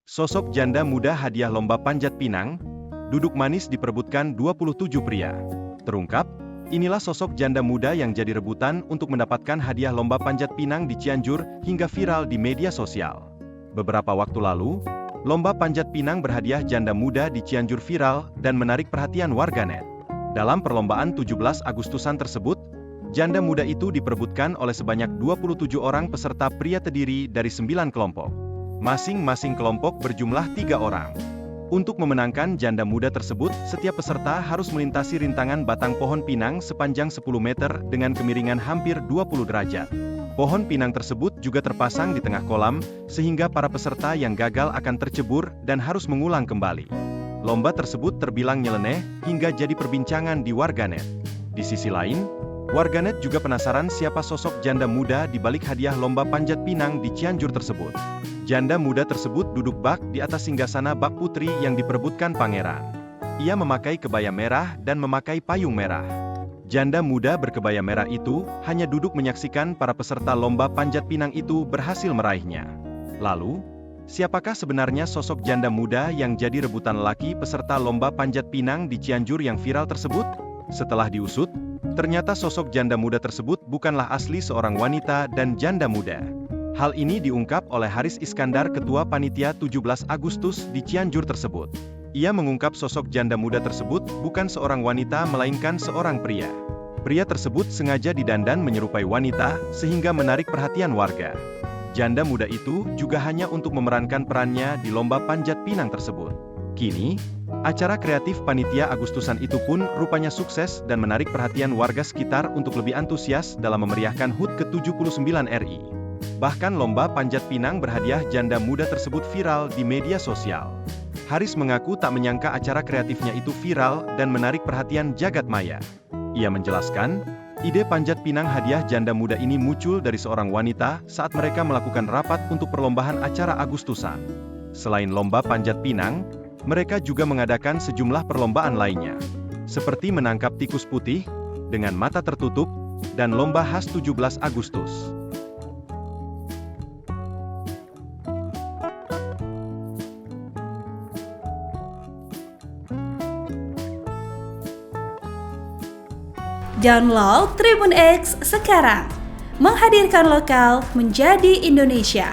Sosok janda muda hadiah lomba panjat pinang, duduk manis diperebutkan 27 pria. Terungkap, inilah sosok janda muda yang jadi rebutan untuk mendapatkan hadiah lomba panjat pinang di Cianjur hingga viral di media sosial. Beberapa waktu lalu, lomba panjat pinang berhadiah janda muda di Cianjur viral dan menarik perhatian warganet. Dalam perlombaan 17 Agustusan tersebut, janda muda itu diperebutkan oleh sebanyak 27 orang peserta pria terdiri dari 9 kelompok. Masing-masing kelompok berjumlah 3 orang. Untuk memenangkan janda muda tersebut, setiap peserta harus melintasi rintangan batang pohon pinang sepanjang 10 meter dengan kemiringan hampir 20 derajat. Pohon pinang tersebut juga terpasang di tengah kolam, sehingga para peserta yang gagal akan tercebur dan harus mengulang kembali. Lomba tersebut terbilang nyeleneh hingga jadi perbincangan di warganet. Di sisi lain, warganet juga penasaran siapa sosok janda muda di balik hadiah lomba panjat pinang di Cianjur tersebut. Janda muda tersebut duduk bak di atas singgasana bak putri yang diperebutkan pangeran. Ia memakai kebaya merah dan memakai payung merah. Janda muda berkebaya merah itu hanya duduk menyaksikan para peserta lomba panjat pinang itu berhasil meraihnya. Lalu, siapakah sebenarnya sosok janda muda yang jadi rebutan lelaki peserta lomba panjat pinang di Cianjur yang viral tersebut? Setelah diusut, ternyata sosok janda muda tersebut bukanlah asli seorang wanita dan janda muda. Hal ini diungkap oleh Haris Iskandar, Ketua Panitia 17 Agustus di Cianjur tersebut. Ia mengungkap sosok janda muda tersebut bukan seorang wanita melainkan seorang pria. Pria tersebut sengaja didandan menyerupai wanita sehingga menarik perhatian warga. Janda muda itu juga hanya untuk memerankan perannya di lomba panjat pinang tersebut. Kini, acara kreatif Panitia Agustusan itu pun rupanya sukses dan menarik perhatian warga sekitar untuk lebih antusias dalam memeriahkan HUT ke-79 RI. Bahkan lomba panjat pinang berhadiah janda muda tersebut viral di media sosial. Haris mengaku tak menyangka acara kreatifnya itu viral dan menarik perhatian jagat maya. Ia menjelaskan, ide panjat pinang hadiah janda muda ini muncul dari seorang wanita saat mereka melakukan rapat untuk perlombaan acara Agustusan. Selain lomba panjat pinang, mereka juga mengadakan sejumlah perlombaan lainnya, seperti menangkap tikus putih dengan mata tertutup dan lomba khas 17 Agustus. Download Tribun X sekarang, menghadirkan lokal menjadi Indonesia.